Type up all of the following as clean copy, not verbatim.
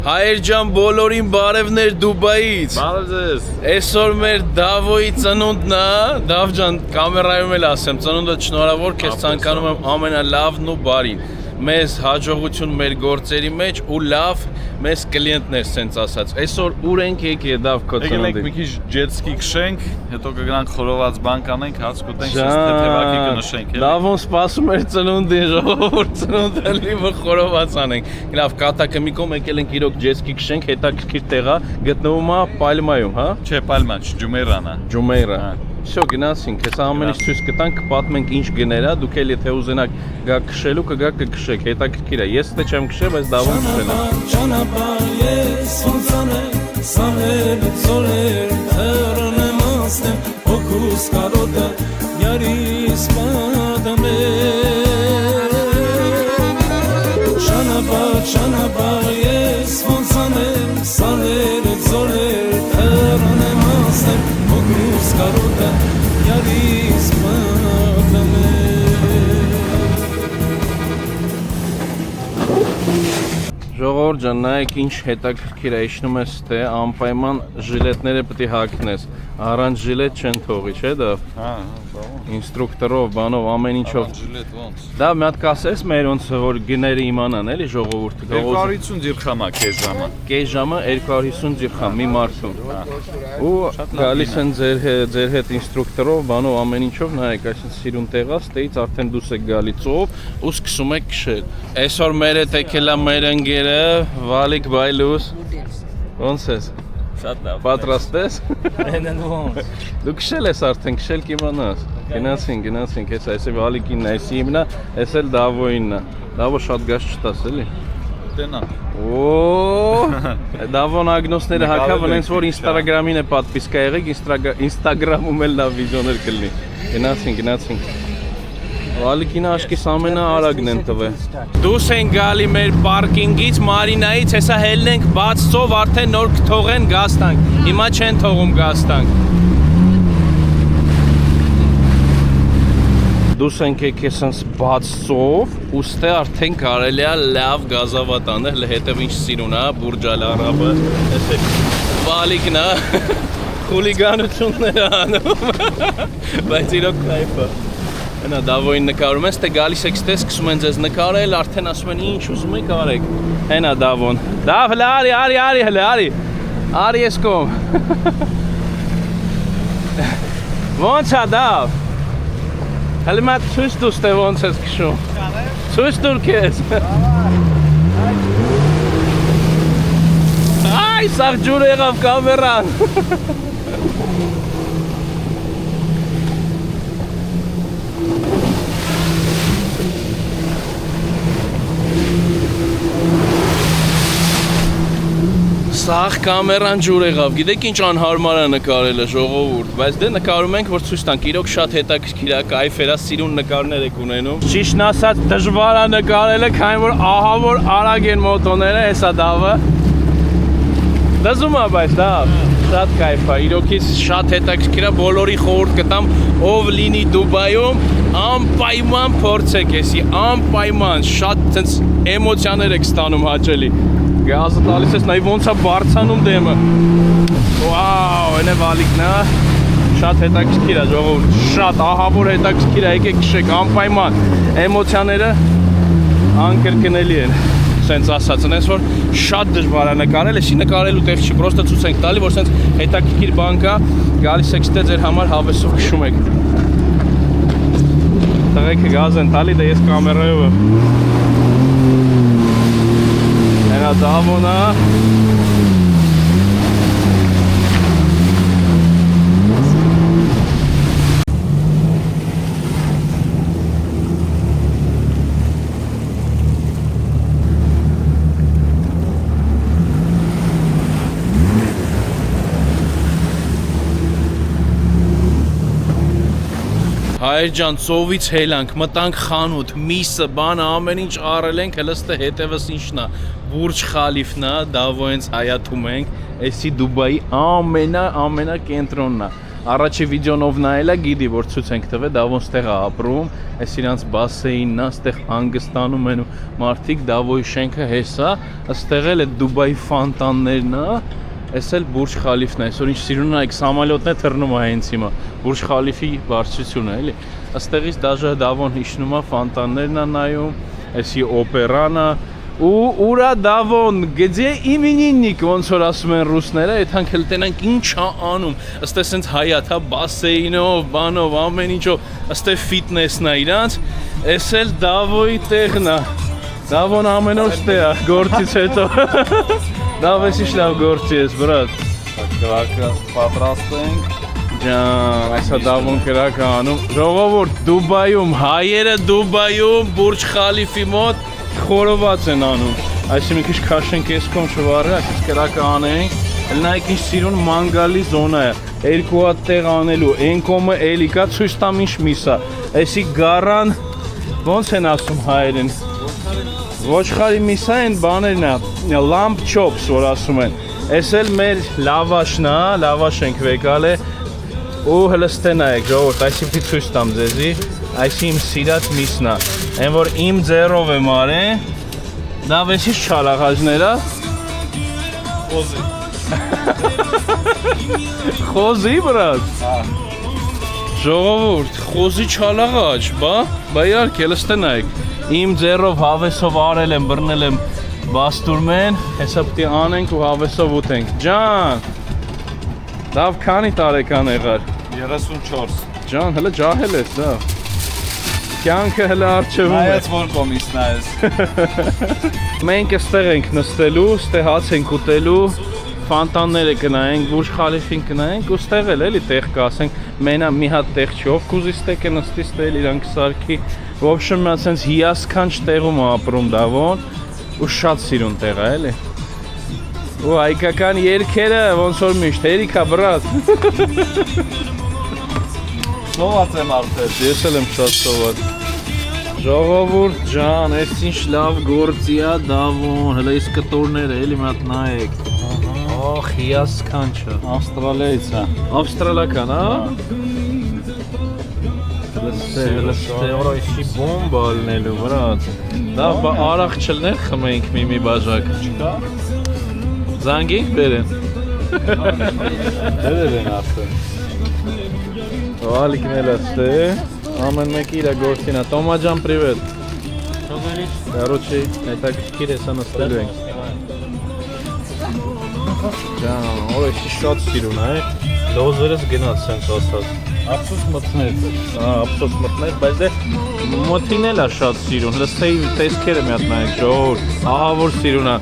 Հայեր ջան, բոլորին բարևներ Դուբայից։ Բարև ձեզ։ Այսօր մեր Դավոյի ծնունդն է, Դավ ջան, կամերայում էլ ասեմ, ծնունդը շնորհավոր, քեզ ցանկանում եմ ամենալավն ու բարին։ Մեզ հաջողություն մեր գործերի մեջ ու լավ մեզ կլիենտներ սենց ասած։ Այսօր ուր ենք եկել Դավ քո ծնունդի։ Եկել ենք մի քիչ ջետսկի քշենք, հետո կգնանք խորոված բան կանենք, հաց կուտենք, թեթևակի կնշենք։ Դավոն սպասում էր ծնունդին, ժողովուրդ ծնունդը լիվը խորոված անենք։ Լավ, կատակը մի կողմ եկել ենք իրոք ջետսկի քշենք, հետաքրքիր տեղ է, գտնվում է Պալմայում, հա։ Չէ, Պալմա, Ջումեյրան է։ Ջումեյրա։ Всё, գնացինք, հեսա ամեն ինչ ցույց կտանք, կպատմենք ինչ գներ է, դուք էլ եթե ուզենաք գա քշելու, կգա կքշեք, հետաքրքիր է։ Ես դե չեմ քշել, բայց Դավոն քշել է։ Ճանապարհ ես ոնցանել, սանել ծոլեր, թռնեմ ասեմ, օքուս կարոտը, յարիս պատամե։ Ճանապարհ ես ոնցանել, սանել ծոլեր, թռնեմ ասեմ, օքուս կարոտը, յարիս պատամե։ Ժողովուրդ ջան, նայեք ինչ հետաքրքիր է, իջնում ես թե անպայման ժիլետները պետք է հագնես, առանց ժիլետ չեն թողի, չէ՞ դա։ Հա, բավական։ Ինստրուկտորով, բանով, ամեն ինչով։ Ժիլետ ոնց։ Դա մի հատ կասես մեր ոնց որ գները իմանան, էլի ժողովուրդը։ 250 դիրխամ է քեզ ժամը։ Կես ժամը 250 դիրխամ մի մարդու։ Ու գալիս են ձեր հետ ինստրուկտորով, բանով, ամեն ինչով, նայեք, այսինքն սիրուն տեղա, ստեից արդեն դուս եք գալի ծով ու սկսում եք քշել։ Այսօր մեր հետ եկել է մեր ընկերը Վալիկ Բայլուս։ Ոնց ես։ Շատ լավ։ Պատրաստ ես։ Ոնց։ Դու քշել ես արդեն, քշել կիմանաս։ Գնացինք, հեսա էսի Վալիկինն է, էսի իմն է, էս էլ Դավոյինն է։ Դավո շատ գազ չտաս էլի։ Տենա։ Օ, Դավոն ագնոսները հակավ, այնց որ Instagram-ին է պատվիսկա եղեք, Instagram-ում էլ լավ վիդեոներ կլինի։ Գնացինք։ Վալիկինը աշկիս ամենաարագն են տվել։ Դուս են գալի մեր պարկինգից, Մարինայից, հեսա հելնենք բաց ծով, արդեն նոր կթողեն գազ տանք։ Հիմա չեն թողում գազ տանք։ Դուս ենք եկել սենց բաց ծով, ուստե արդեն կարելի է լավ գազավատ անել, հետև ինչ սիրուն է, Բուրջ Ալ Արաբը, էս է Վալիկն է, խուլիգանություններ է անում, բայց իրոք կայֆ է։ Հենա Դավոյին նկարում ես, թե գալիս եք ստե սկսում են ձեզ նկարել, արդեն ասում են ինչ ուզում եք արեք։ Հենա Դավոն։ Դավ հլը արի ես կողմ։ Ոնց է Դավ։ Հլը մատ ցույց տուր ստե ոնց ես քշում։ Ցույց տուր քեզ։ Այ սաղ ջուր եղավ կամերան։ Սաղ կամերան ջուր եղավ, գիտեք ինչ անհարմար է նկարելը ժողովուրդ, բայց դե նկարում ենք, որ ցույց տանք, իրոք շատ հետաքրքիր է, կայֆեր է, սիրուն նկարներ եք ունենում։ Ճիշտն ասած դժվար է նկարելը, քանի որ ահա որ արագ են մոտոները, հեսա Դավը։ Դզում է բայց Դավ, շատ կայֆ է, իրոքից շատ հետաքրքիր է, բոլորի խորհուրդ կտամ, ով լինի Դուբայում, անպայման փորձեք էսի, անպայման, շատ ցենց էմոցիաներ եք ստանում հաճելի։ Գազը տալիս ես, նայ ոնց է բարձանում դեմը։ Վաու, այն է Վալիկն է։ Շատ հետաքրքիր է ժողովուրդ, շատ ահավոր հետաքրքիր է, եկեք քշեք անպայման։ Էմոցիաները անկրկնելի են։ Սենց ասած, այնպես որ շատ դժվար է նկարել, էսի նկարելու տեղ չի, պրոստը ցույց ենք տալի, որ սենց հետաքրքիր բան կա, գալիս եք ստե ձեր համար հավեսով քշում եք։ Տղեկը գազ են տալի, դե ես կամերայով եմ։ Հենա Դավոն է։ Հայր ջան, ծովից հելանք, մտանք խանութ, միսը, բանը, ամեն ինչ առել ենք, հələ ստե հետևս ինչն է, Բուրջ Խալիֆն է, Դավոյից հայաթում ենք, էսի Դուբայի ամենա կենտրոնն է։ առաջի վիդեոնով նայելա գիտի որ ցույց ենք տվել դա ոնց տեղ է ապրում, այս իրանց բասեինն է, այստեղ հանգստանում են ու մարդիկ Դավոյի շենքը հեսա, այստեղ էլ է Դուբայի ֆոնտաններն է, այս էլ Բուրջ Խալիֆն է, այսօր ինչ սիրուն է, սամոլյոտն է թռնում է հենց հիմա, Բուրջ Խալիֆի բարձրությունը էլի, այստեղից դաժե Դավոն հիշնում է ֆոնտաններն է նայում, այսի օպերան է ու ուրա Դավոն գեձե իմինիննիկ ոնց որ ասում են ռուսները, այդքան էլ տենանք ինչ է անում, ըստե սենց հայաթա բասեինով, բանով, ամեն ինչով, ըստե ֆիթնեսն է իրանց, էս էլ Դավոյի տեղն է, Դավոն ամեն օր ստե է, գործից հետո, Դավ ես ինչ լավ գործի ես, բրատ, Կրակը պատրաստենք, ջան, այսա Դավոն կրակը անում, ժողովուրդ Դուբայում, հայերը Դուբայում, Բուրջ Խալիֆի մոտ խորոված են անում, այսի մի քիչ քաշենք ես կոմ չվարը, այսից կրակը անենք, նայք ինչ սիրուն մանգալի զոնա է, երկու հատ տեղ անելու, են կոմը էլի կա, ցույց տամ ինչ միսա, այսի գարան, ոնց են ասում հայերեն, ոչխարի միսա են բաներն է, լամպ չոպս որ ասում են, այս էլ մեր լավաշն է, լավաշ ենք վեկալ է, ու հլստեն այեք ժողորդ, այսիպի ցույց տամ ձեզի, այսի իմ սիրած միսն է, են որ իմ ձերով եմ արեն, դա վեսից չալաղաջներա, Խոզի, խոզի բրատ, ժողովուրդ, խոզի չալաղաջ, բա յարք հլստեն այեք, իմ ձերով հավեսով արել եմ, բրնել եմ բաստուրմեն, հեսա պտի անենք ու հավեսով ուտենք, ջան, դավ քանի տարեկան եղար, 34, ջան, հլը ջահել ես, դա, կյանքը հլը արջևում է, նայած որ կոմից նայես, մենք ստեղ ենք նստելու, ստեղ հաց ենք ուտելու, ֆանտանները կնայենք, Բուրջ Խալիֆին կնայենք ու ստեղ էլ էլի տեղ կասենք, մենա մի հատ տեղ չի, ով կուզի ստեղ է նստի ստեղ իրանք սարքի, ոբշն մի հատ սենց հիասքանչ տեղում է ապրում Դավոն ու շատ սիրուն տեղ է էլի ու հայկական երգերը ոնց որ միշտ, հերիքա բրատ սոված եմ արդեն, ես էլ եմ շատ սոված ժողովուրդ ջան, այս ինչ լավ գործի է Դավոն, հլը այս կտորները էլի մի հատ նայեք Ախ, հիասքանչը Ավստրալիայից է, Ավստրալական, Լստե, որա իշի բոմբա ալնելու, վրաց Դա արաղ չլներ խմենք մի բաժակ չկա, Զանգենք բերեն դերեր են արդեն, Վալիկն էլ աստե, ամեն մեկի իրա գործին է, Տոմա ջան, պրիվետ Կարոչի, հետաքրքիր հեսա նստելու ենք Ջան, որա իշի շատ սիրուն է, լոզերս գնաց սենց ասած ափսոս մտնեց, ափսոս մտներ, բայց դե մոթին էլ է շատ սիրուն, լստեի տեսքերը մի հատ նայեք, ժողովուրդ, ահա որ սիրուն է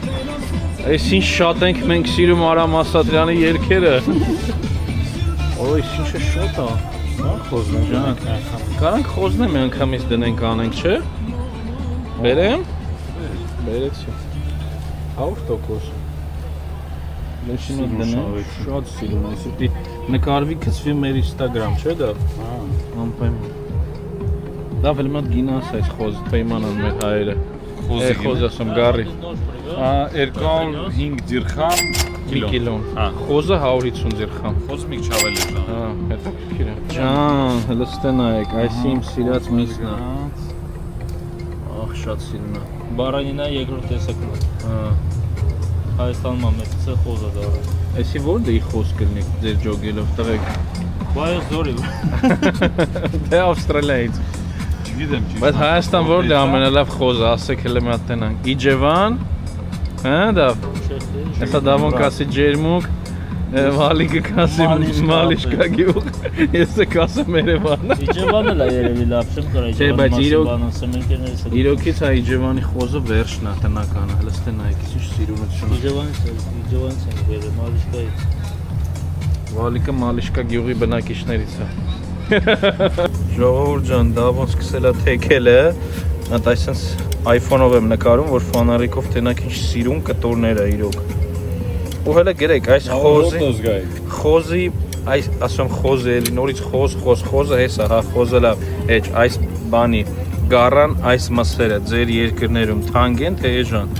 Այս ինչ շատ ենք մենք սիրում Արամ Ասատրյանի երգերը Որա ինչ է շատ է խոզն Ջան, կարանք խոզնեմ մի անգամից դնենք անենք, չէ? Բերեմ? Բերեցի 100% Լեշինը դնեմ, շատ սիրուն է, սուտի նկարվի կծվի մեր Instagram, չէ դա? Անպայման Դա վելի մատ գինաս այս խոզ, պայմանան մեր հայերը Խոզ ասում գարի 205 դիրխամ կիլոն Խոզը 150 դիրխամ Խոզ մի չավել է ժան հետաքրքիր է Ջան, հլստե նայեք, այսի իմ սիրած միսն է Ախ, շատ սիրուն է Բարանինա երկրորդ տեսակն է Հայաստանում ամենից խոզը դարը Այսի որ դե խոզ կլնի ձեր ջոգելով տղեք Բայոս դորի Դե Ավստրալիայից Չգիտեմ Բայց Հայաստան որ դե ամենալավ խոզը, ասեք հլը մի հատ տենանք Իջևան, դավ Հեսա Դավոն կասի ջերմուկ, Վալիկը կասի Մալիշկա գյուղ, ես է կասեմ Երևան Իջևանը լա երևի լավ չեմ կրա Չէ, բայց Իջևանի իրոքից հա Իջևանի խոզը վերջն է տնականը, հլստե նայեք, ինչ սիրունություն Իջևանից ենք բերել, Մալիշկայից Վալիկը Մալիշկա գյուղի բնակիչներից է Ժողովուրդ ջան, Դավոն սկսել է թեքելը Մատ այսենց iPhone-ով եմ նկարում, որ ֆանարիկով տենակ ինչ սիրուն կտորներ է իրոք Ու հələ գրեք, այս խոզի, ասում խոզը էլի, նորից խոզը հեսա, հա խոզը լավ Էջ, այս բանի, գարան այս մսերը, ձեր երկրներում թանկ են, թե էժան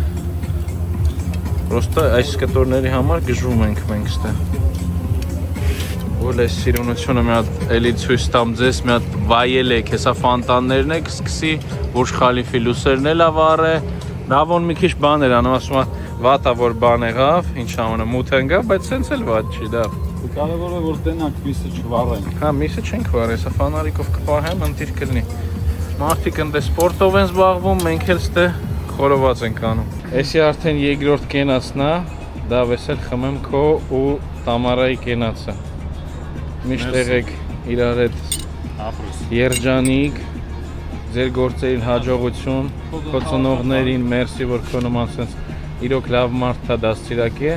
Պրոստը այս կտորների համար գժվում ենք մենք ստե Որ այս սիրունությունը մի հատ էլի ցույց տամ ձեզ, մի հատ վայել եք, հեսա ֆոնտաններն եք սկսի, Բուրջ Խալիֆի լուսերն էլ ավառե, Դավոն մի քիչ բան էր անում, ասում է վատա որ բան եղավ, ինչ ամենը մութ ընկավ, բայց սենց էլ վատ չի, դա։ Կարևորը որ տենակ միսը չվառենք։ Հա, միսը չենք վառ, հեսա ֆանարիկով կպահեմ, ընտիր կլինի։ Մարդիկ ընդ սպորտով են զբաղվում, մենք էլ ստե խորոված ենք անում։ Էսի արդեն երկրորդ կենացն է, դա վեսել խմեմ քո ու Տամարայի կենացը։ Միշտ եղեք իրար հետ երջանիկ, ձեր գործերին հաջողություն, քո ծնողներին մերսի, որ քո նման սենց իրոք լավ մարդ է դաստիարակ է։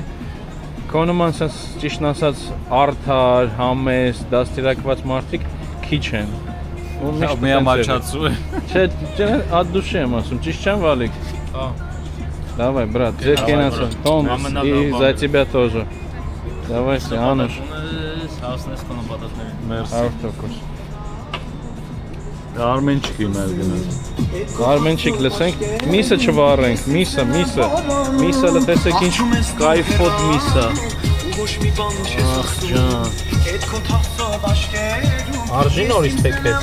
Քո նման սենց ճիշտն ասած արդար, համեստ, դաստիարակված մարդիկ քիչ են։ Ու միշտ միամաչացու է։ Չէ, от души եմ ասում, ճիշտ չեմ Վալիկ։ Հա։ Давай, брат, ձեր կենացը, Том, и за тебя тоже։ Давай, Անուշ։ Հասնես քո նպատակներին։ Մերսի։ 100%։ Արմենչիկի մեր գնաց։ Արմենչիկ լսենք, միսը չվառենք, միսը լտեսեք ինչ կայֆոտ միսը։ Ախ ջան։ Արժի նորից թեքրեց։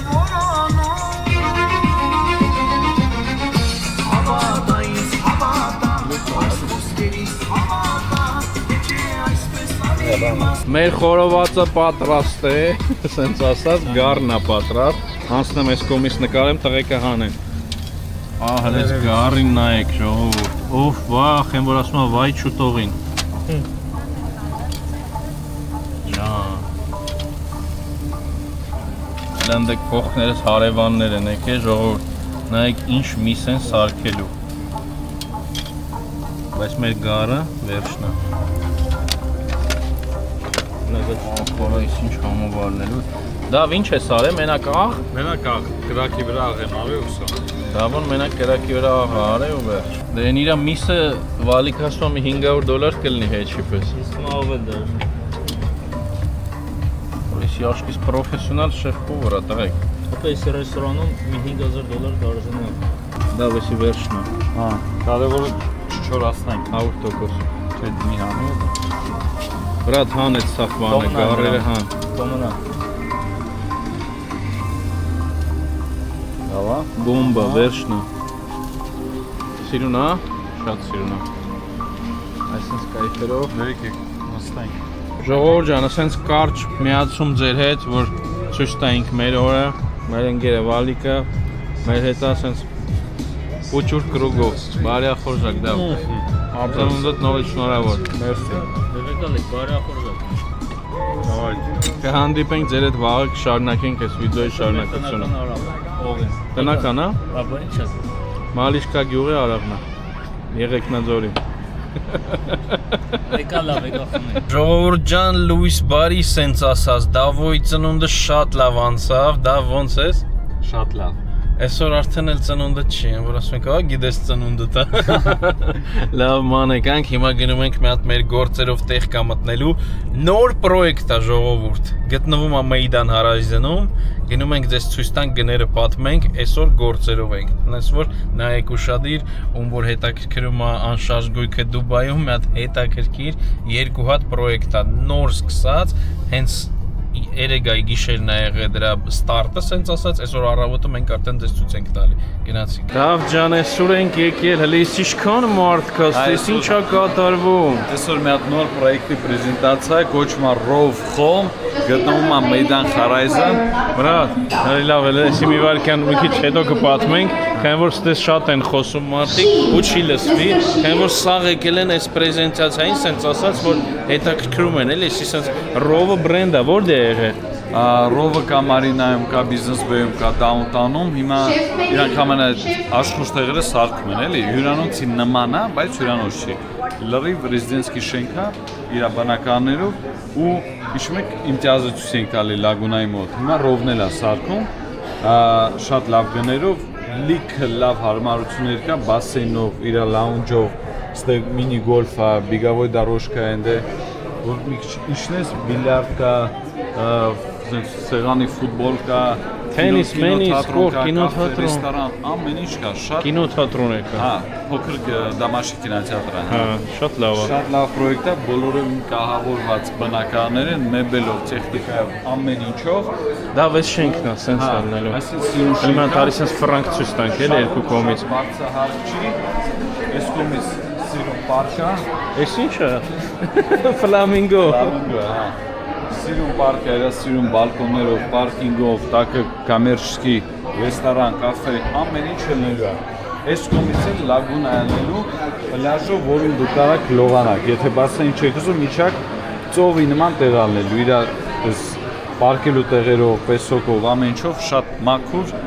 Մեր խորովածը պատրաստ է, սենց ասած, գառն է պատրաստ։ Անցնեմ այս կողմից նկարեմ, տղեկը հանեն։ Հենց գառին նայեք, ժողովուրդ։ Օֆ, վախ, եմ որ ասում եմ վայ չուտողին։ Ջան։ Լանդեք կողքներս հարևաններ են, եկե ժողովուրդ։ Նայեք ինչ միս են սարքելու։ Բայց մեր գառը վերջն է։ Խորայս ինչ համովարնելու։ Դավ ինչ է սարը, մենակ աղ։ Մենակ աղ, գրակի վրա աղ եմ արի ու սա։ Դավոն մենակ կրակի վրա աղ արե ու վերջ։ Դե են իրա միսը Վալիկ ասում է $500 կլինի հեչի պես։ Իսկ մավը դա։ Եսի աշկիս պրոֆեսիոնալ շեֆ-փուվր է տղեկ։ Այս ռեստորանում մի $5,000 դարժան է։ Դավ եսի վերջն է։ Հա, կարևորը չչորացնենք։ 100%։ Չէ, մի հանի։ Բրատ հան էտ սախ բանը, գառերը հան։ Կոմնա։ Լավա։ Բոմբա, վերջն է։ Սիրուն է, շատ սիրուն է։ Այսինց կայֆերով։ Ներիք նստենք։ Ժողովուրդ ջան, ասենց կարճ միացում ձեր հետ, որ ցույց տայինք մեր օրը, մեր ընկերը Վալիկը, մեր հետ ասենց Պուչուր կրուգով, բարյախորժակ դա։ Ապրամունդդ նորից շնորհավոր։ Մերսի։ Դեպեկալ եք բարյախորժակ։ Կհանդիպենք ձեր հետ վաղը կշարունակենք այս վիդեոյի շարունակությունը։ Ողին։ Տնական, հա։ Աբա ինչ է։ Մալիշկա գյուղի Արաղնա։ Եղեգնաձորի։ Եկա լավ, եկա խմենք։ Ժողովուրդ ջան, Լուիս բարի սենց ասած, Դավոյի ծնունդը շատ լավ անցավ, դա ոնց ես։ Շատ լավ։ Այսօր արդեն էլ ծնունդը չի, որ ասում ենք, ա գիտես ծնունդը տա։ Լավ մանեկանք, հիմա գնում ենք մի հատ մեր գործերով տեղ կա մտնելու նոր պրոյեկտ է ժողովուրդ։ Գտնվում է Մեյդան Հարազինում, գնում ենք ձեզ ցույց տանք գները պատմենք, այսօր գործերով ենք։ Հենց որ նայեք ուշադիր, ում որ հետաքրքրում է անշարժ գույքը Դուբայում, մի հատ հետաքրքիր երկու հատ պրոյեկտ է, նոր սկսած, հենց Երեգայի գիշերն է եղել դրա ստարտը, սենց ասած, այսօր առավոտը մենք արդեն դες ցույց ենք տալի։ Գնացինք։ Լավ ջան, այսօր ենք եկել, հələ ինչքան մարդ կա, ինչ է կատարվում։ Այսօր մի հատ նոր պրոյեկտի պրեզենտացիա է, կոչվում է Rov Home, գտնվում է Մեյդան Հարազիան։ Բրատ, հələ լավ է, այսի մի վարքյան մի քիչ հետո կպատմենք, քանի որ ստես շատ են խոսում մարդիկ, ու չի լսվի, քանի որ սաղ եկել են այս պրեզենտացիային, սենց ասած, որ հետաքրքրում են, էլի, այսի սենց Rov-ը բրենդը, որտե է եղել։ Rov-ը կա Մարինայում, կա Business Bay-ում, կա Downtown-ում, հիմա իրանք ամենաաշխուժ տեղերը սարքում են, էլի, հյուրանոցի նման է, բայց հյուրանոց չի։ Լրիվ ռեզիդենսկի շենք է, իր բանականներով ու հիշում եք իմտիազացույց ենք տալի Լագունայի մոտ։ Հիմա Rov-ն էլ է սարքում, շատ լավ գներով, լիքը լավ հարմարություններ կա, բասեյնով, իր լաունջով, ստեղ մինի գոլֆ է, բիգավոյ դարոշկա է ընդ որ մի քիչ իջնես, բիլիարդ կա, սեղանի ֆուտբոլ կա, Թենիս, սպորտ, կինոթատրոն, ռեստորան, ամեն ինչ կա, շատ կինոթատրոն է կա։ Հա, փոքր դամաշկի կինոթատրոն։ Հա, շատ լավ է։ Շատ լավ պրոյեկտ է, բոլորը կահավորված բնակարաններ են, մեբելով, տեխնիկայով, ամեն ինչով։ Դա վեց շենքն է, սենց առնելու։ Այսինքն Ելմա տարիս սենց ֆրանկ ցույց տանք, էլի երկու կողմից։ Բարձահարկ չի, այս կողմից սիրուն պարկա։ Էս ի՞նչ է։ Ֆլամինգո։ Ֆլամինգո, հա։ Սիրուն պարկա, այլ սիրուն բալկոններով, պարկինգով, տակը կոմերցիոն, ռեստորան, կաֆե, ամեն ինչ ելնելու է։ Այս կողմից էլ լագունա ելնելու, պլաժով, որին դու կարող լողանաք, եթե բասեին չեք ուզում, իջակ ծովի նման տեղ ալնելու, իր այս պարկելու տեղերով, պեսոկով, ամեն ինչով շատ մաքուր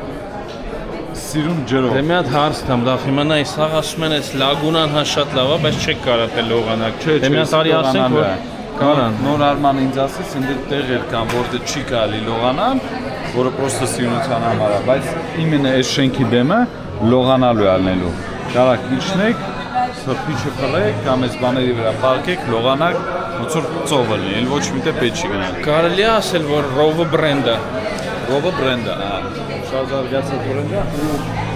սիրուն ջրով։ Դե մի հատ հարց տամ, դա հիմա այս ասում են, այս լագունան հա շատ լավ է, բայց չեք կարող դե լողանալ։ Դե մի հատ արի ասենք, որ կարան։ Նոր Արման ինձ ասեց, ինձ տեղեր կան, որտեղ չի կարելի լողանալ, որը պրոստը սիրունության համար է, բայց իմенно այս շենքի դեմը լողանալու է ալնելու։ Կարակ իջնեք, սրբի չփռեք, կամ այս բաների վրա պարկեք, լողանակ, ոնց որ ծովը լինի, էլ ոչ միտեղ պետք չի գնալ։ Կարելի է ասել, որ Rove բրենդը։ Rove բրենդը, հա, շատ զարգացած բրենդ է։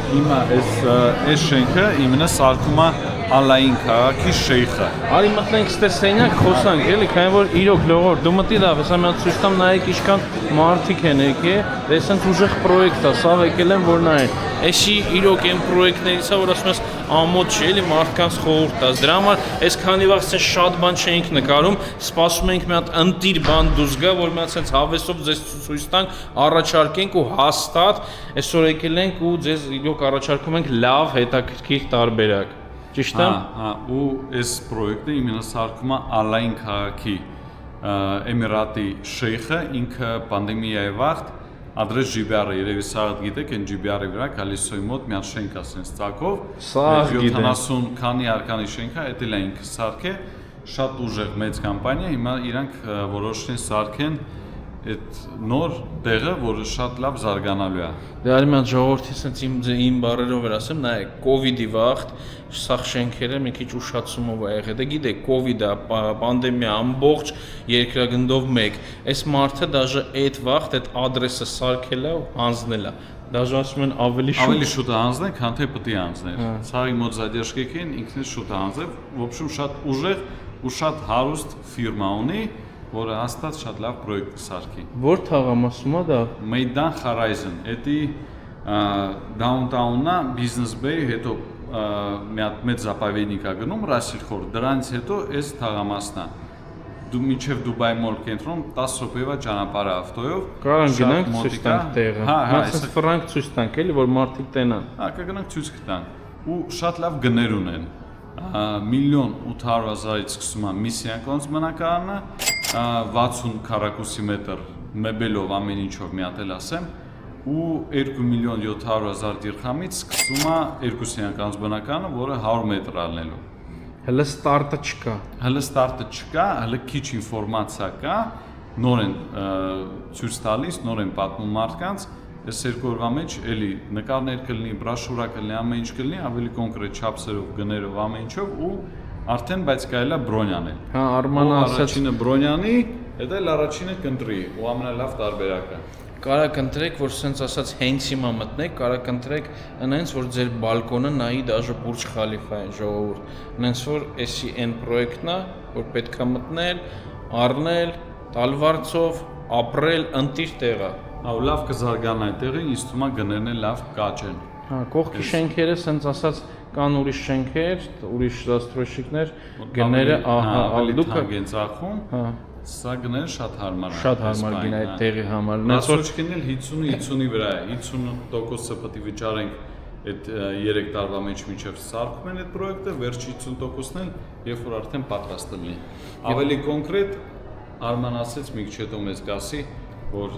Հիմա այս շենքը իմенно սարքում է Ալային քաղաքի շեյխը։ Արի մտնենք ստե սենյակ խոսանք, էլի, քանի որ իրոք լողոր, դու մտի լավ, հեսա մի հատ ցույց տամ նայեք ինչքան մարդիկ են եկել, դե սենց ուժեղ պրոյեկտ է, սա եկել են որ նայեն։ Էսի իրոք այն պրոյեկտներից է, որ ասում ես ամոթ չի, էլի մարդկանց խորհուրդ տաս։ Դրա համար այս քանի վաղ սենց շատ բան չէինք նկարում, սպասում ենք մի հատ ընտիր բան դուրս գա, որ մի հատ սենց հավեսով ձեզ ցույց տանք, առաջարկենք ու հաստատ այսօր եկել ենք ու ձեզ իրոք առաջարկում ենք լավ հետաքրքիր տարբերակ։ Ճիշտ է։ Հա, ու այս պրոյեկտը իմенно սարքում է Ալային քաղաքի Էմիրատի շեյխը, ինքը պանդեմիայի վաղ ադրես GBR-ը, երևի սաղդ գիտեք, այն GBR-ի վրա Կալիսոյի մոտ մի հատ շենք է սենց ծակով, 70 քանի արկանի շենք է, էդ էլ է ինքը սարք է, շատ ուժեղ մեծ կամպանիա, հիմա իրանք որոշեն սարքեն այդ նոր տեղը, որը շատ լավ զարգանալու է։ Դե արի մի հատ ժողովրդի սենց իմ բառերով էր ասեմ, նայեք, կովիդի վաղտ սաղ շենքերը մի քիչ ուշացումով է եղել, դե գիտեք, կովիդը, պանդեմիա, ամբողջ երկրագնդով մեկ, այս մարդը դաժե այդ վաղտ այդ ադրեսը սարքել է ու հանձնել է, դաժե ասում են ավելի շուտ է հանձնել, քան թե պետք է հանձնել։ Սաղի մոտ զադերժկեք են, ինքնից շուտ է հանձնել, в общем շատ ուժեղ ու շատ հարուստ ֆիրմա ունի, որը հաստատ շատ լավ պրոյեկտ կսարքի։ Որ թաղամասում է դա։ Meydan Horizon, էդի downtown-ը Business Bay, հետո մի հատ մեծ զապավենիկ է գնում Ռասիլխոր, դրանից հետո այս թաղամասն է։ Դու մինչև Դուբայ մոլ կենտրոն 10 րոպեվա ճանապարհ է ավտոյով։ Կարան գնանք ցույց տանք տեղը։ Հա, այսպես ֆրանկ ցույց տանք, էլի, որ մարդիկ տենան։ Հա, կգնանք ցույց կտանք։ Ու շատ լավ գներ ունեն։ 1.800.000-ից սկսում է Միսիանքոնց բնակարանը, 60 քառակուսի մետր մեբելով ամեն ինչով մի հատ էլ ասեմ, ու 2.700.000 դիրխամից սկսում է երկուսյանքանց բնակարանը, որը 100 մետր ալնելու։ Հələ ստարտը չկա։ Հələ ստարտը չկա, հələ քիչ ինֆորմացիա կա, նոր են ցույց տալիս, նոր են պատմում մարդկանց, այս երկու օրվա մեջ էլի նկարներ կլինի, բրաշուրա կլինի, ամեն ինչ կլինի, ավելի կոնկրետ չափսերով, գներով, ամեն ինչով ու արդեն բայց կարելի է բրոնյանել։ Հա, Արմանը ասաց, առաջինը բրոնյանի, հետո էլ առաջինը կընտրի ու ամենալավ տարբերակը։ Կարա կընտրեք, որ սենց ասած հենց հիմա մտնեք, կարա կընտրեք այնց որ ձեր բալկոնը նայի դաժե Բուրջ Խալիֆային ժողովուրդ։ Այնց որ էսի այն պրոյեկտն է, որ պետքա մտնել, առնել, տալ վարձով, ապրել, ընտիր տեղը։ Հա, ու լավ կզարգանա այդ տեղը, ինձ թվում է գներն էլ լավ կաճեն։ Հա, կողքի շենքերը սենց ասած կան ուրիշ շենքեր, ուրիշ զաստրոշիկներ, գները ավելի թանկ են ծախում։ Հա։ Սա գները շատ հարմար է։ Շատ հարմար գին այդ տեղի համար։ Նասոչքին էլ 50-50-ի վրա է, 50%-ը պետք է վճարենք այդ 3 տարվա մեջ մինչև սարքում են այդ պրոյեկտը, վերջի 50%-ն էլ երբ որ արդեն պատրաստ լինի։ Ավելի կոնկրետ Արման ասեց մի քիչ հետո մեզ կասի, որ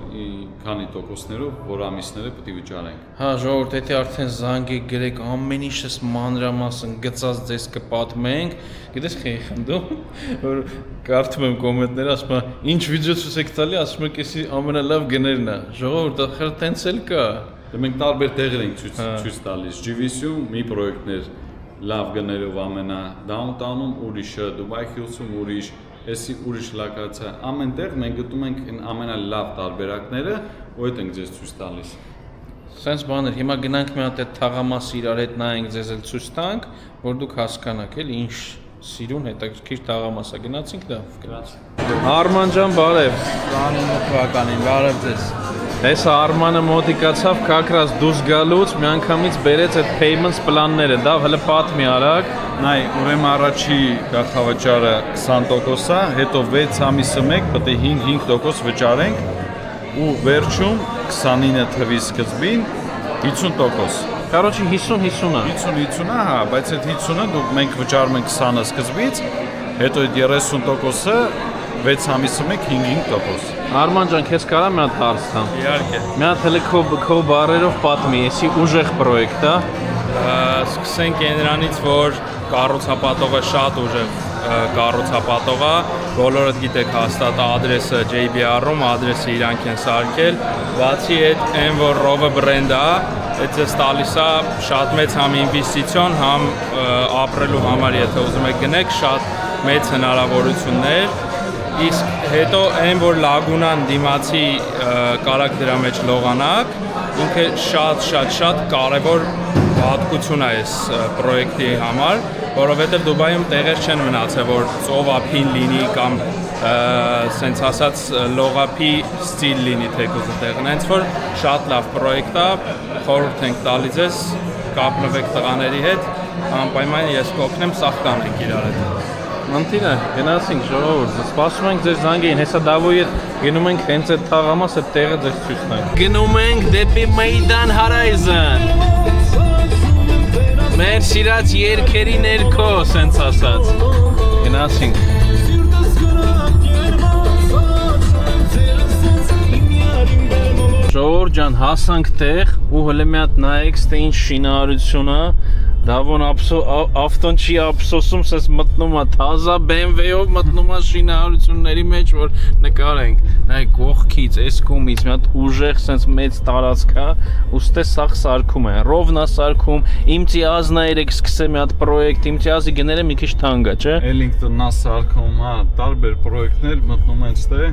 քանի տոկոսներով, որ ամիսները պետք է վճարենք։ Հա, ժողովուրդ, եթե արդեն զանգ եք գրեք, ամեն ինչս մանրամասն գծած ձեզ կպատմենք, գիտես խի խնդում, որ կարդում եմ կոմենտները, ասում եմ, ինչ վիդեո ցույց եք տալի, ասում եք, էսի ամենալավ գներն է։ Ժողովուրդ, ախր տենց էլ կա։ Դե մենք տարբեր տեղեր ենք ցույց տալիս։ GVC-ում մի պրոյեկտներ լավ գներով ամենա, downtown-ում ուրիշը, Dubai Hills-ում ուրիշ, էսի ուրիշ լոկացիա, ամեն տեղ մենք գտնում ենք ամենալավ տարբերակները ու այդ ենք ձեզ ցույց տալիս։ Սենց բաներ, հիմա գնանք մի հատ այդ թաղամասը իրար հետ նայենք, ձեզ էլ ցույց տանք, որ դուք հասկանաք, էլի ինչ սիրուն հետաքրքիր թաղամաս է, գնացինք դա։ Արման ջան, բարև։ 29 թվականին, բարև ձեզ։ Այս Արմանը մոտիկացավ կակրած դուրս գալուց միանգամից բերեց այդ payments պլանները, դա հələ պատմի արագ։ Նայ, ուրեմն առաջի գաղթավճարը 20% է, հետո 6 ամիսը մեկ պետք է 5% վճարենք ու վերջում 29 թվի սկզբին 50%։ Короче 50-50-ը։ 50-50-ը, հա, բայց այդ 50-ը դուք մենք վճարում ենք 20-ը սկզբից, հետո այդ 30%-ը 6 ամիսը մեկ 5%։ Արման ջան, քեզ կարա մի հատ հարց տամ։ Իհարկե։ Մի հատ հələ քո բառերով պատմի, էսի ուժեղ պրոյեկտ է։ Սկսենք այնրանից, որ կառուցապատողը շատ ուժեղ կառուցապատող է, բոլորդ գիտեք հաստատ ադրեսը JBR-ում, ադրեսը իրանք են սարքել, բացի այդ այն որ Rove բրենդը է, այդպես տալիս է շատ մեծ համ ինվեստիցիոն, համ ապրելու համար, եթե ուզում եք գնեք, շատ մեծ հնարավորություններ։ Իսկ հետո այն որ լագունան դիմացի կարակ դրա մեջ լողանակ, ինքը շատ կարևոր հատկություն է այս պրոյեկտի համար, որովհետև Դուբայում տեղեր չեն մնացել, որ ծովափին լինի կամ սենց ասած լողափի ստիլ լինի թեկուզ տեղն, հենց որ շատ լավ պրոյեկտ է, խորհուրդ ենք տալի ձեզ, կապնվեք տղաների հետ, անպայման ես կօգնեմ, սաղ կանենք իրար հետ։ Անտինա, գնացինք ժողովուրդ, սպասում ենք ձեր զանգին, հեսա դավոյի հետ գնում ենք հենց այդ թաղամաս այդ տեղը ձեզ ցույց տանք։ Գնում ենք դեպի Մեյդան Հարայզան։ Մեր սիրած երկերի ներքո, սենց ասած։ Գնացինք։ Ժողովուրդ ջան, հասանք տեղ ու հələ մի հատ նայեք, ստե ինչ շինարարություն է։ Դավոն ավտոն չի ափսոսում, սես մտնում է թազա BMW-ով մտնում է շինարարությունների մեջ, որ նկարենք։ Նայ կողքից, այս կողմից մի հատ ուժեղ սենց մեծ տարածք է, ու ստե սաղ սարքում է։ Ռովնա սարքում, իմտիազներ եք սկսել մի հատ պրոյեկտ, իմտիազի գները մի քիչ թանկ է, չէ։ Ellington-ն է սարքում, հա, տարբեր պրոյեկտներ մտնում են ստե,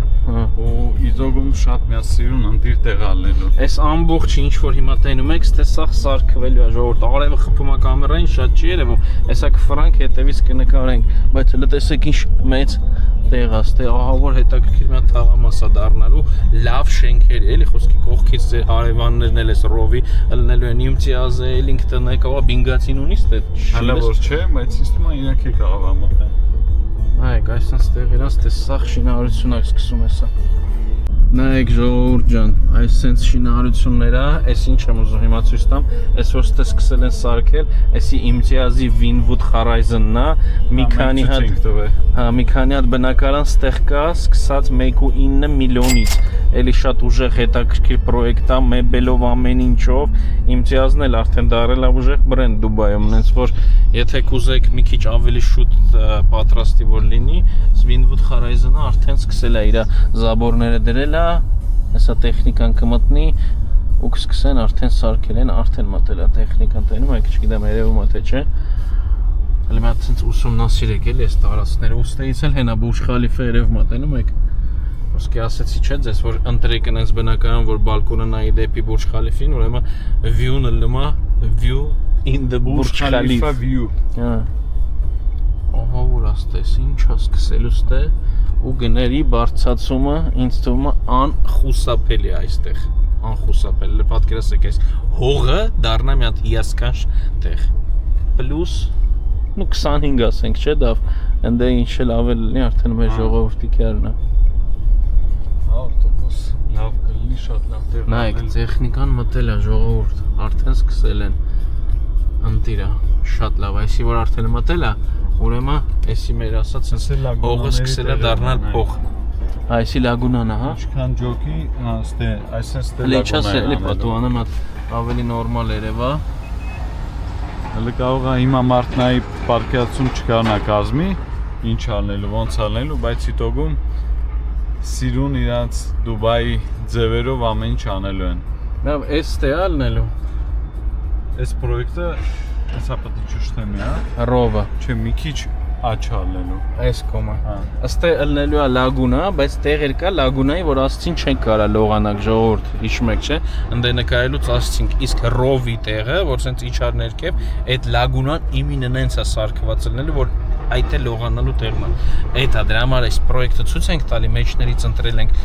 ու իզոգում շատ միասիրուն ընտիր տեղ ալնելու։ Այս ամբողջը ինչ որ հիմա տենում եք, ստե սաղ սարքվելու է, ժողովուրդ, արևը խփում է կամերային շատ չի երևում, հեսա կֆրանք հետևից կնկարենք, բայց հələ տեսեք ինչ մեծ տեղ է, ստե ահա որ հետաքրքիր մի հատ թաղամաս է դառնալու, լավ շենքեր, էլի խոսքի կողքից ձեր հարևաններն էլ էս Rove-ի ելնելու են իմտիազը, Ellington-ը, կավա բինգացին ունի ստե։ Հələ որ չէ, բայց ինձ թվում է իրանք է կարող ամոթեն։ Նայեք, այսպես տեղ իրանց դե սաղ շինարարություն է սկսում հեսա։ Նայեք ժողովուրդ ջան, այս սենց շինարարությունները, այս ինչ եմ ուզում հիմա ցույց տամ, այս որ ստե սկսել են սարքել, այսի իմտիազի Wynwood Horizon-ն է, մի քանի հատ բնակարան ստեղ կա, սկսած 1.9 միլիոնից, էլի շատ ուժեղ հետաքրքիր պրոյեկտ է, մեբելով ամեն ինչով, իմտիազն էլ արդեն դարել է ուժեղ բրենդ Դուբայում, հենց որ եթե կուզեք մի քիչ ավելի շուտ պատրաստի որ լինի, Wynwood Horizon-ը արդեն սկսել է իր զաբորները դրել է, հեսա տեխնիկան կմտնի ու կսկսեն արդեն սարքել են, արդեն մտել է տեխնիկան տենում եք, չգիտեմ երևում է թե չէ։ Հələ մի հատ ցենց ուսումնասիրեք էլի այս տարածքները, ուստեից էլ հենա Բուրջ Խալիֆա երևում է տենում եք։ Ոսկե ասեցի չէ ձեզ, որ ընտրեք այնպես բնակարան, որ բալկոնը նայի դեպի Բուրջ Խալիֆին, ուրեմն view-ն լնում է view in the Burj Khalifa view։ Հա։ Ահա որ աստես ինչ է սկսելու ստե ու գների բարձացումը ինձ թվում է անխուսափելի է այստեղ, անխուսափելի, պատկերացրեք այս հողը դառնա մի հատ հիասքանչ տեղ, պլյուս 25 ասենք, չէ դավ, ընդ ինչ էլ ավել լինի արդեն մեր ժողովրդի կերնը։ Հա, ավտոբուս լավ կլինի, շատ լավ տեղ։ Նայեք, տեխնիկան մտել է ժողովուրդ, արդեն սկսել են ընտիրա, շատ լավ, այսի որ արդեն մտել է, ուրեմն էսի մեր ասած հողը սկսել է դառնալ փող։ Այսի լագունան է, հա։ Ինչքան ջոկի, հա, ստե, այսպես ստե լագունան է։ Էլի պատուանը մատ ավելի նորմալ երևա։ Հələ կարող է հիմա մարդնայի պարկեացում չկարնա կազմի, ինչ անելու, ոնց անելու, բայց իտոգում սիրուն իրանց Դուբայի ձևերով ամեն ինչ անելու են։ Լավ, էս ստե ալնելու։ Այս պրոյեկտը հեսա պետք է ճշտեմ, հա։ Rove-ը։ Չէ, մի քիչ աչա ալնելու։ Այս կոմը։ Հա։ Ըստ ելնելու է լագունա, բայց տեղեր կա լագունայի, որ ասցին չեն կարա լողանակ ժողովուրդ, հիշում եք, չէ՞։ Ընդ նկարելուց ասցինք, իսկ ռովի տեղը, որ սենց իջար ներքև, այդ լագունան իմին նենց է սարքված ելնելու, որ այդ է լողանալու տեղն է։ Այդ է դրա համար այս պրոյեկտը ցույց ենք տալի, մեջներից ընտրել ենք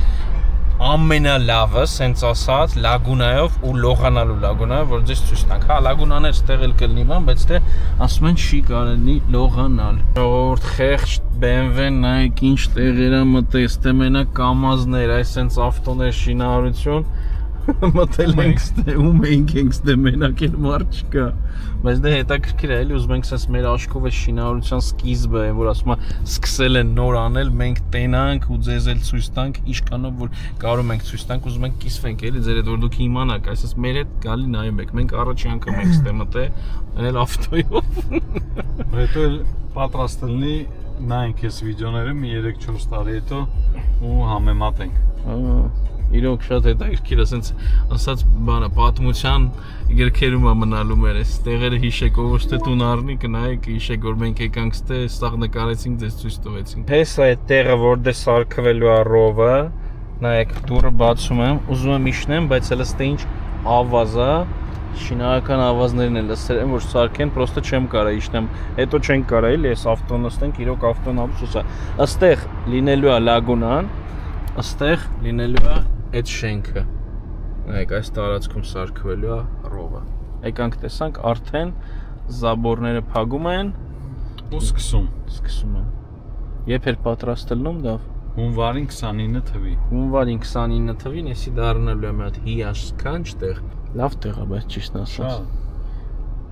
ամենալավը, սենց ասած, լագունայով ու լողանալու լագունայով, որ ձեզ ցույց տանք։ Հա, լագունաներ ստեղ էլ կլինի բան, բայց դե ասում են չի կարելի լողանալ։ Ժողովուրդ խեղճ BMW-ն նայեք ինչ տեղեր է մտել, ստե մենակ կամազներ, այս սենց ավտոներ շինարարություն մտել ենք ստե, ում ենք ստե մենակ էլ մարդ չկա։ Բայց դե հետաքրքիր է, էլի ուզում ենք սենց մեր աշխով է շինարարության սկիզբը, որ ասում է սկսել են նոր անել, մենք տենանք ու ձեզ էլ ցույց տանք, ինչքանով որ կարող ենք ցույց տանք, ուզում ենք կիսվենք, էլի ձեր հետ որ դուք իմանաք, այսպես մեր հետ գալի նայում եք, մենք առաջի անգամ ենք ստե մտել, այլ ավտոյով։ Հետո էլ պատրաստ լինի նայենք այս վիդեոները մի 3-4 տարի հետո ու համեմատենք։ Իրոք շատ հետաքրքիր է, ասենց ասած բանը պատմության գրքերում է մնալու մեր այս տեղերը հիշեք, ով ոչ թե տուն առնի, կնայեք, հիշեք, որ մենք եկանք ստե, սաղ նկարեցինք, ձեզ ցույց տվեցինք։ Հեսա այդ տեղը, որ դե սարքվելու է ռովը, նայեք, դուռը բացում եմ, ուզում եմ իջնեմ, բայց հələ ստե ինչ ավազ է, շինարարական ավազներն էլ լսել եմ, որ սարքեն, պրոստը չեմ կարա իջնեմ, հետո չենք կարա էլի այս ավտոն նստենք, իրոք ավտոն աբսուս է։ Այստեղ լինելու է լագունան, այստեղ լինելու է այդ շենքը, նայեք, այս տարածքում սարքվելու է ռովը։ Եկանք տեսանք, արդեն զաբորները փակում են ու սկսում են։ Երբ էր պատրաստ լինում դա։ Հունվարին 29 թվի։ Հունվարին 29 թվին էսի դառնալու է մի հատ հիասքանչ տեղ։ Լավ տեղ է, բայց ճիշտ ասած։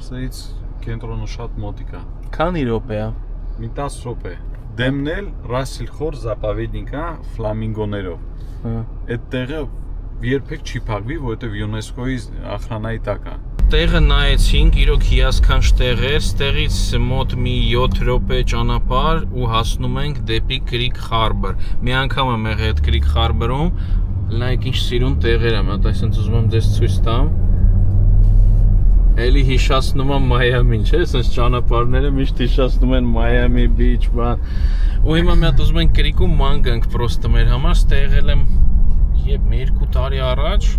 Սայից կենտրոնը շատ մոտիկ է։ Քանի րոպե է։ Մի 10 րոպե։ Դեմնել Ռասիլխոր զապավեդնիկա ֆլամինգոներով։ Այդ տեղը երբեք չի փակվի, որովհետև ՅՈՒՆԵՍԿՕ-ի ախրանայի տակ է։ Տեղը նայեցինք, իրոք հիասքանչ տեղ էր, ստեղից մոտ մի 7 րոպե ճանապարհ ու հասնում ենք դեպի Creek Harbor։ Մի անգամ եմ եղել այդ Creek Harbor-ում, նայեք ինչ սիրուն տեղեր եմ, հա, այսինքն ուզում եմ ձեզ ցույց տամ։ Էլի հիշացնում եմ Մայամին, չէ՞, այսպես ճանապարհները միշտ հիշացնում են Մայամի beach, բան։ Ու հիմա մի հատ ուզում ենք Creek-ում ման գանք պրոստը մեր համար, ստե եղել եմ երբ 2 տարի առաջ,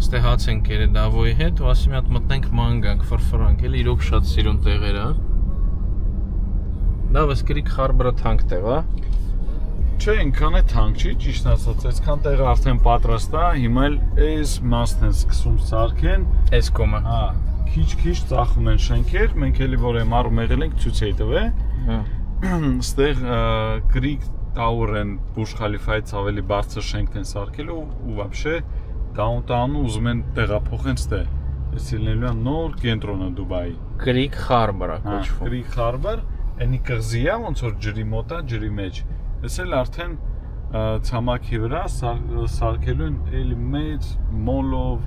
ստե հաց ենք եղել Դավոյի հետ, ու ասի մի հատ մտնենք ման գանք, ֆրֆրանք, էլի իրոք շատ սիրուն տեղեր է։ Դա վես Creek Harbor-ը թանկ տեղ է։ Չէ, այնքան է թանկ չի, ճիշտ ասած, այսքան տեղը արդեն պատրաստ է, հիմա էլ այս մասն են սկսում սարքեն, այս կոմը։ Հա, քիչ-քիչ ծախում են շենքեր, մենք էլի որ MR-ում եղել ենք ցույց հետևե։ Ստեղ Creek Tower-ն Burj Khalifa-ից ավելի բարձր շենքն են սարքել ու вообще downtown-ը ուզում են տեղափոխեն ստե։ Այս լինելու է նոր կենտրոնը Դուբայի։ Creek Harbor-ը կոչվում։ Creek Harbor, այնի կղզի է, ոնց որ ջրի մոտ է, ջրի մեջ։ Այս էլ արդեն ցամաքի վրա սարքելու են էլի մեծ մոլով,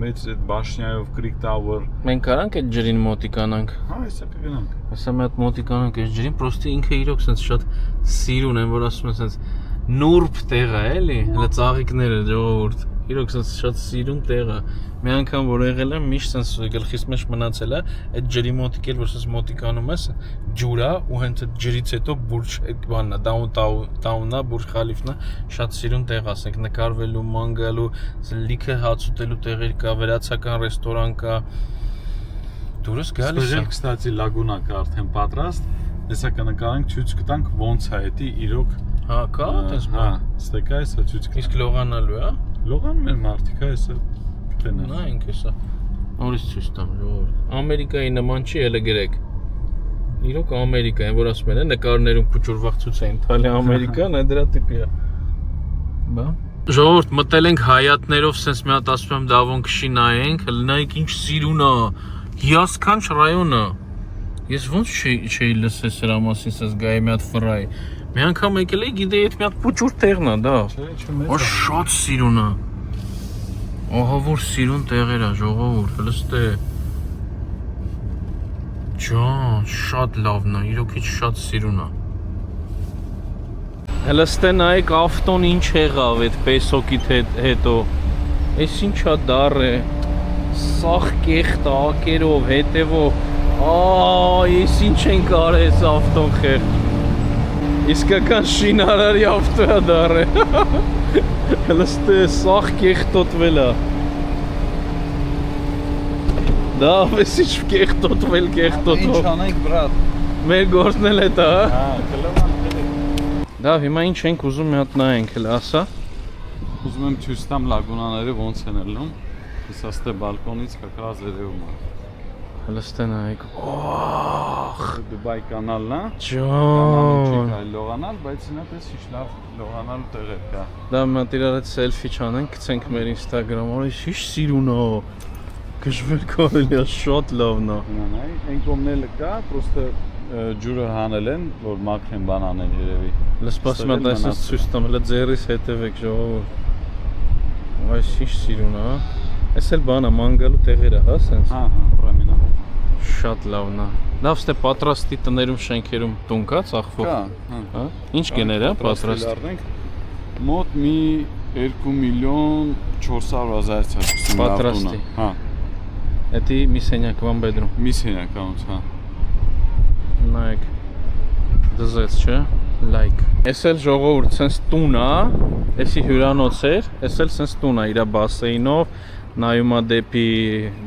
մեծ այդ բաշնյայով Creek Tower։ Մենք կարանք այդ ջրին մոտիկանանք։ Հա, հեսա կգնանք։ Հեսա մի հատ մոտիկանանք այս ջրին, պրոստի ինքը իրոք sense շատ սիրուն են, որ ասում են sense նուրբ տեղ է, էլի, հələ ծաղիկները ժողովուրդ։ Իրոք sense շատ սիրուն տեղ է։ Մի անգամ որ եղել եմ, միշտ sense գլխիս մեջ մնացել է, այդ ջրի մոտիկ էլ որ sense մոտիկանում ես, ջուր է ու հենց այդ ջրից հետո Burj այդ բանն է, down-ը, Burj Khalifa-ն է, շատ սիրուն տեղ ասենք, նկարվելու, ման գալու, լիքը հաց ուտելու տեղեր կա, վերացական ռեստորան կա։ Դուրս գալիս է։ Կստացի լագունա կա արդեն պատրաստ, հեսա կնկարենք ցույց կտանք ոնց է դա իրոք։ Հա, կա, տես։ Հա, ստեկա էսա ցույց կտանք։ Իսկ լողանալու է։ Լողանում են մարդիկ, էսա կտենան։ Նա ինքը սա։ Նորից ցույց տամ ժողովուրդ։ Ամերիկայի նման չի, հələ գրեք։ Իրոք Ամերիկա են, որ ասում են, նկարներում փուճուրվախ ցույց են տալի Ամերիկան, այդ դրա տիպի է։ Բա։ Ժողովուրդ, մտել ենք հայատներով, sense մի հատ ասում եմ Դավոն քշի նայենք, նայեք ինչ սիրուն է։ Հիասքանչ ռայոն է։ Ես ոնց չէի լսել սրա մասին, sense գայի մի հատ ֆրայ։ Մի անգամ եկել էի, գիտեի, այդ մի հատ փուճուր տեղն է, դա։ Չէ, շատ սիրուն է։ Ահա որ սիրուն տեղեր է, ժողովուրդ, լստե։ Ջան, շատ լավն է, իրոք ինչ շատ սիրուն է։ Հələ ստե նայեք ավտոն ինչ եղավ այդ պեսոկիտ հետո։ Էս ինչա դառ է։ Սաղ կեղտ ակերով, հետևով, Ես ինչ ենք արել այս ավտոն խեղ։ Իսկական շինարարի ավտո է դառել։ Հլստե սաղ կեղտոտվել է։ Դա ավեսիչ կեղտոտվել, կեղտոտով։ Ինչ անենք, բրատ։ Մեր գործն էլ է դա, Հա, կլավան։ Դա հիմա ինչ ենք ուզում մի հատ նայենք, հələ ասա։ Ուզում եմ ցույց տամ լագունաները ոնց են ելնում։ Ես աստե բալկոնից կակրած երևում է։ Հլստե նայեք։ Օհ, Դուբայ կանալն է։ ջան։ Լողանալ, բայց ինա պես ինչ լավ լողանալու տեղեր կա։ Դա մի հատ իրար հետ սելֆի չանենք, գցենք մեր Instagram-ը, ինչ սիրուն է։ Գժվել կարելի է, շատ լավն է։ Նայ, այն կողմները կա, պրոստը ջուրը հանել են, որ մաքրեն բան անեն երևի։ Լսպասի մատ այսպես ցույց տամ, հələ ձեռիս հետևեք ժողովուրդ։ Այս ինչ սիրուն է։ Էս էլ բան է, մանգալու տեղեր է, հա, սենց։ Հա, պրամինա։ Շատ լավն է։ Լավ ստե պատրաստի տներում շենքերում տուն կա ծախվող։ Կա, հա։ Ինչ գեներ է պատրաստ։ Մոտ մի 2.400.000 Պատրաստի։ Հա, Էդի մի սենյակ one bedroom։ մի սենյականոց, հա։ Նայեք։ Դզեց, չէ։ Լայք։ Էս էլ ժողովուրդ սենց տուն է, էսի հյուրանոց էր, էս էլ սենց տուն է, իր բասեյնով, նայում է դեպի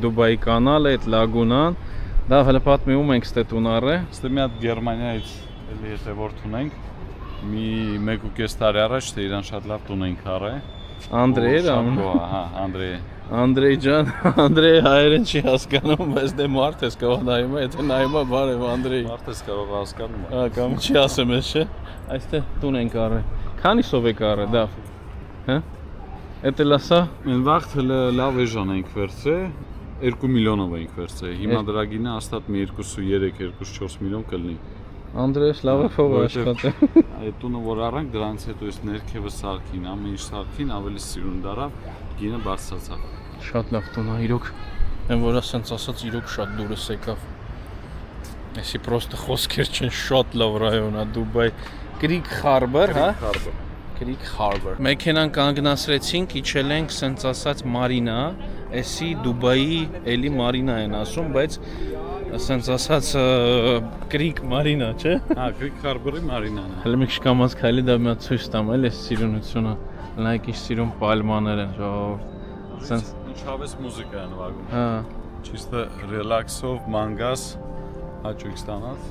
Դուբայի կանալը, այդ լագունան։ Դա հələ պատմում ենք ստե տունարը։ Ստե մի հատ Գերմանիայից էլի հետևորդ ունենք։ Մի 1.5 տարի առաջ թե իրան շատ լավ տուն ենք արել։ Անդրեյ էր ամեն։ Հա, Անդրեյ։ Անդրեյ ջան, Անդրեյ հայերեն չի հասկանում, բայց դե մարդ ես կարող նայում է, եթե նայում է բարև Անդրեյ։ Մարդը կարող հասկանում է։ Հա, կամ չի ասեմ ես, չէ։ Այստեղ տուն ենք արել։ Քանիսով եք արել, դա։ Հա։ Էդ էլ ասա։ Մենք վաղ հələ լավ էժան ենք վերցրել, 2 միլիոնով ենք վերցրել։ Հիմա դրա գինը հաստատ մի 2.3-2.4 միլիոն կլինի։ Անդրեյս լավ է փող աշխատել։ Այդ տունը որ առանք, դրանից հետո այս ներքևը սարքին, ամեն ինչ սարքին ավելի սիրուն դարավ, գինը բարձրացավ։ Շատ լավ տուն է, իրոք։ Եմ որ ասենց ասած իրոք շատ դուրս եկավ։ Էսի պրոստը խոսքեր չեն, շատ լավ ռայոն է Դուբայ։ Creek Harbor, հա։ Creek Harbor։ Մեքենան կանգնացրեցինք, իջել ենք սենց ասած մարինա, էսի Դուբայի էլի մարինա են ասում, բայց սենց ասած Creek մարինա, չէ։ Հա, Creek Harbor-ի մարինան է։ Հələ մի քիչ կամած քայլի դա մի հատ ցույց տամ, էլ էս սիրունությունը։ Նայեք ինչ սիրուն պալմաներ են, ժողովուրդ։ Սենց Ինչ հավես մուզիկա է նվագում։ հա։ Ճիշտ ռելաքսով, մանգաս, հաճույք ստանած։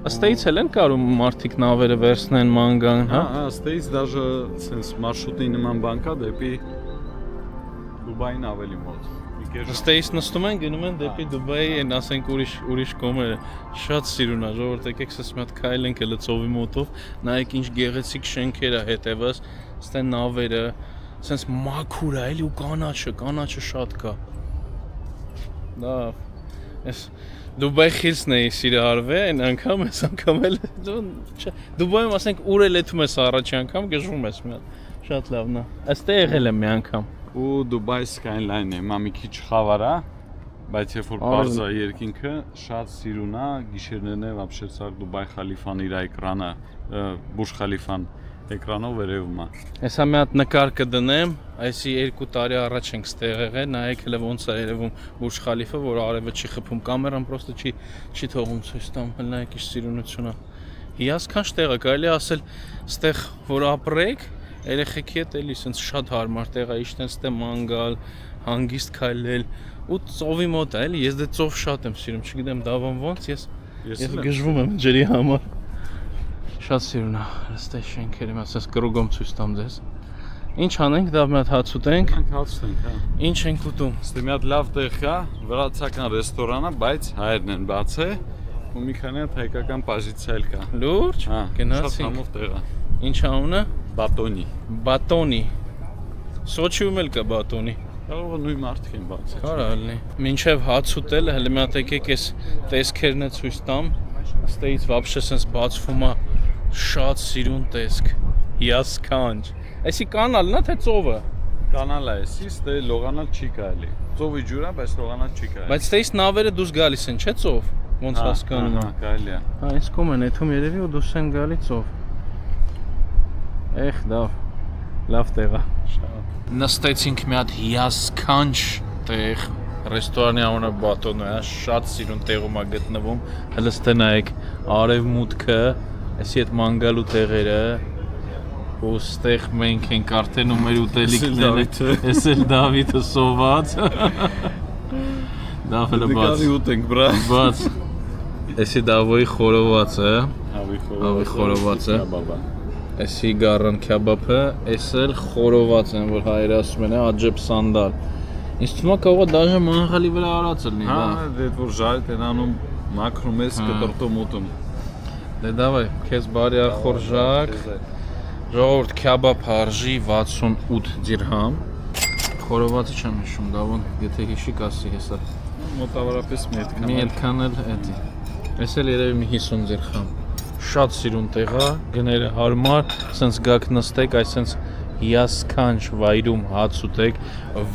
Ըստեից էլ են կարում մարդիկ նավերը վերցնեն մանգան, հա։ Հա, ստեից դաժե sense մարշրուտի նման բան կա դեպի Դուբային ավելի մոտ։ Ըստեից նստում են, գնում են դեպի Դուբայի, այն ասենք ուրիշ կողմերը։ Շատ սիրուն է, ժողովուրդ, եկեք սես մի հատ քայլենք հələ ծովի մոտով, նայեք ինչ գեղեցիկ շենքեր է հետևս, ստե նավերը, sense մաքուր է, էլի ու կանաչը շատ կա։ Դա էս Դուբայ խիլսն է սիրահարվել, այն անգամ էս անգամ էլ Դուբայում ասենք ուր էլ եթում ես առաջի անգամ գժվում ես մի հատ։ Շատ լավն է։ Այստեղ եղել եմ մի անգամ։ Ու Դուբայ Skyline-ը, հիմա մի քիչ խավար է, բայց երբ որ բարձր է երկինքը, շատ սիրուն է, գիշերներն է вообще ցար Դուբայ Խալիֆան իր էկրանը, Բուրջ Խալիֆան էկրանով վերևում է։ Հեսա մի հատ նկար կդնեմ, այսի 2 տարի առաջ ենք ստեղ եղել, նայեք հələ ոնց է երևում Բուրջ Խալիֆը, որ արևը չի խփում, կամերան պրոստը չի թողում ցույց տամ, նայեք ինչ սիրունություն է։ Հիասքանչ տեղ է, կարելի ասել, ստեղ որ ապրեք, երեխեքի հետ էլի սենց շատ հարմար տեղ է, իշտեն ստե մանգալ, հանգիստ քայլել ու ծովի մոտ է, էլի, ես դե ծով շատ եմ սիրում, չգիտեմ դավան ոնց, ես գժվում եմ ջրի համար։ Շատ սիրուն է, ստե շենքերը, ասես կրուգում ցույց տամ ձեզ։ Ինչ անենք, դա մի հատ հաց ուտենք։ Հաց ուտենք, հա։ Ինչ ենք ուտում։ Ստե մի հատ լավ տեղ կա, վրացական ռեստորան է, բայց հայերն են բացել, ու մի քանի հատ հայկական պոզիցիա էլ կա։ Լուրջ, Հա, գնացինք։ շատ համով տեղ է։ Ինչ անունը։ Բատոնի։ Բատոնի։ Սոչիում էլ կա բատոնի։ Կարող է նույն մարդիկ են բացել։ Կարա լինի։ Մինչև հաց ուտել, հələ մի հատ եկեք էս տեսքերն է ցույց տամ։ Ստեից вообще sense բացվում է շատ սիրուն տեսք։ Հիասքանչ։ Այսի կանալն է թե ծովը։ Կանալ է էսի, ստե լողանալ չի կարելի։ Ծովի ջուր է, բայց լողանալ չի կարելի։ Բայց ստեից նավերը դուրս գալիս են, չէ՞ ծով։ Ոնց հասկանում եմ։ Կարելի է։ Հա, այս կողմ են եթում երևի ու դուրս են գալի ծով։ Էխ, լավ տեղ է։ Նստեցինք մի հատ հիասքանչ տեղ, Ռեստորանի անունը Բատոնը է, շատ սիրուն տեղում է գտնվում։ Հլստե նայեք արևմուտքը, այսի այդ մանգալու տեղերը, ու ստեղ մենք ենք արդեն ու մեր ուտելիքները։ Էս էլ Դավիթը սոված։ Դավելը բաց։ ուտենք, բրա։ Բաց։ Էսի Դավոյի խորովածը, հավի խորովածը։ Էսի գարան քեբաբը, էս էլ խորոված են, որ հայերը ասում են, աջեբ սանդալ։ Ինձ թվում է կարող է դաժե մանղալի վրա արած լինի, դա։ Հա, դե որ ժայթ են անում մաքրում ես կտրտում ուտում։ Դե դավայ, քեզ բարի ախորժակ։ Ժողովուրդ քեբաբ արժի 68 դիրհամ։ Խորովածը չեմ հիշում, դավոն, եթե հիշի կասի հեսա։ Մոտավորապես մի այդքան էլ էդի։ Էս էլ երևի մի 50 դիրհամ։ Շատ սիրուն տեղ է, գները հարմար, սենց գաք նստեք, այսենց հիասքանչ վայրում հաց ուտեք,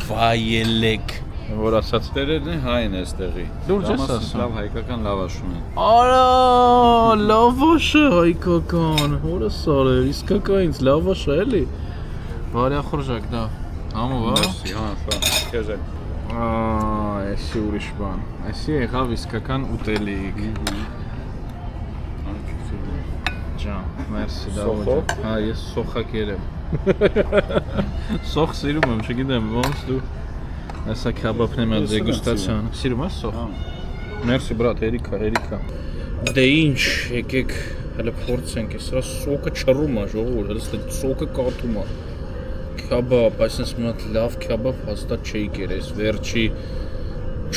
վայելեք, որ ասած տերերն են հայն է ստեղի։ Լուրջ ես ասում։ Լավ հայկական լավաշ ունեն։ Արա, լավաշ է հայկական, հորս արել, իսկական ինձ լավաշ է էլի։ Բարի ախորժակ, դա, համով է։ Մերսի, հա, շա, քեզ էլ։ Էսի ուրիշ բան, էսի եղավ իսկական ուտելիք։ Ջան, մերսի դավոջան։ Հա, ես սոխակ երեմ։ Սոխ սիրում եմ, չգիտեմ, ոնց դու։ Այսա քեբաբն եմ դեգուստացիան։ Սիրում ես սոխ։ Մերսի բրատ, հերիքա։ Դե ինչ, եկեք հələ փորձենք, սա սոկը չռում է, ժողովուրդ, հələ սոկը կաթում է։ Քեբաբ, այսինքն մի հատ լավ քեբաբ հաստատ չէի կերես, վերջի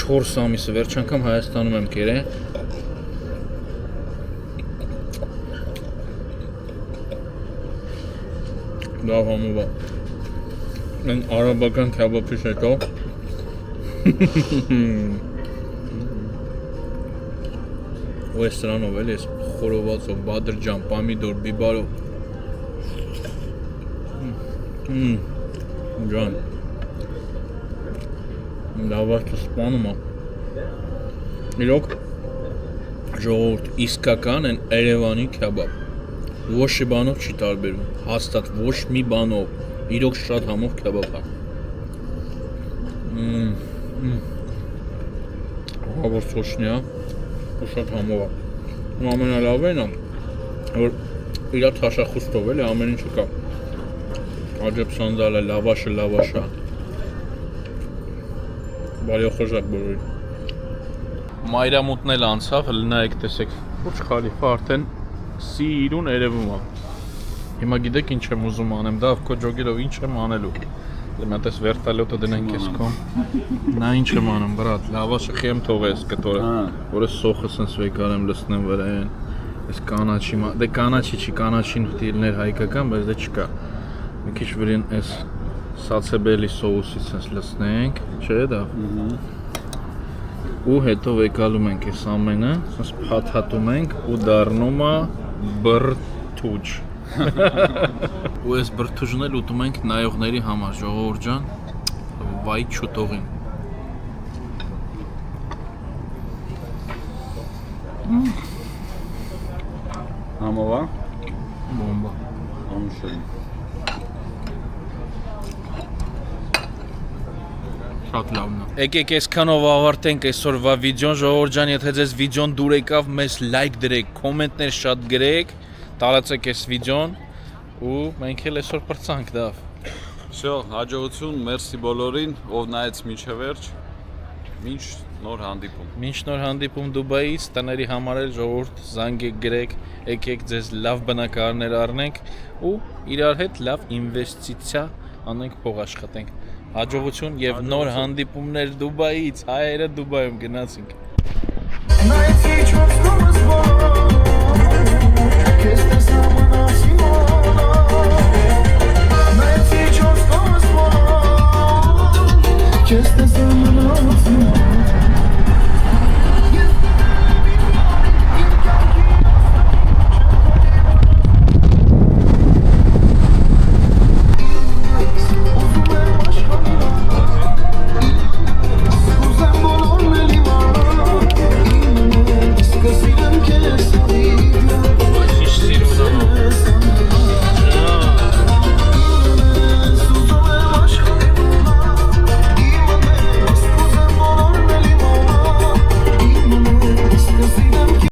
4 ամիսը, վերջ անգամ Հայաստանում եմ կերել։ Լավ համով է։ Մենք արաբական քեբաբից հետո ու այս սրանով էլ ես խորովածով, բադրջան, պամիդոր, բիբարով Ջան լավաշը սպանում է իրոք ժողովուրդ իսկական են Երևանի քեբաբ ոչ մի բանով չի տարբերվում, հաստատ ոչ մի բանով, իրոք շատ համով քեբաբ է։ Որ սոշնի է, ու շատ համով է։ Ու ամենալավն է, որ իրա թաշախուստով էլի ամեն ինչը կա։ Աջեբ սանդալը, լավաշը։ Բարի ախորժակ բոլորին։ Մայրամուտն էլ անցավ, լնայեք տեսեք, Բուրջ Խալիֆա արդեն սիրուն երևում է։ Հիմա գիտեք ինչ եմ ուզում անեմ, դա քո ջոգերով ինչ եմ անելու։ Դե մենք էս վերտալյոտը դնենք էս կողմ։ Նա ինչ եմ անում, բրատ, լավաշը խիեմ թողես կտորը, որը սոխը սենց վեկար եմ լցնեմ վրան։ Այս կանաչի, դե կանաչի չի, կանաչին դիլներ հայկական, բայց դե չկա։ Մի քիչ վրան էս սացեբելի սոուսից սենց լցնենք, չէ՞ դա։ Ու հետո վեկալում ենք այս ամենը, սենց փաթաթում ենք ու դառնում է բրթուջ։ Ու այս բրթուջն էլ ուտում ենք նայողների համար, ժողովուրդ ջան, վայ չուտողին։ Համով է։ Բոմբա։ Ամշել։ Շատ լավն է։ Եկեք այսքանով ավարտենք այսօրվա վիդեոն, ժողովուրդ ջան, եթե ձեզ վիդեոն դուր եկավ, մեզ լայք դրեք, կոմենտներ շատ գրեք, տարածեք այս վիդեոն ու մենք էլ այսօր պրծանք դավ։ Всё, հաջողություն, մերսի բոլորին, ով նայեց մինչև վերջ։ Մինչ նոր հանդիպում։ Մինչ նոր հանդիպում Դուբայից, տների համար էլ ժողովուրդ զանգեք գրեք, եկեք ձեզ լավ բնակարարներ առնենք ու իրար հետ լավ ինվեստիցիա անենք, փող աշխատենք։ Հաջողություն եւ նոր հանդիպումներ Դուբայից, հայերը Դուբայում գնացինք։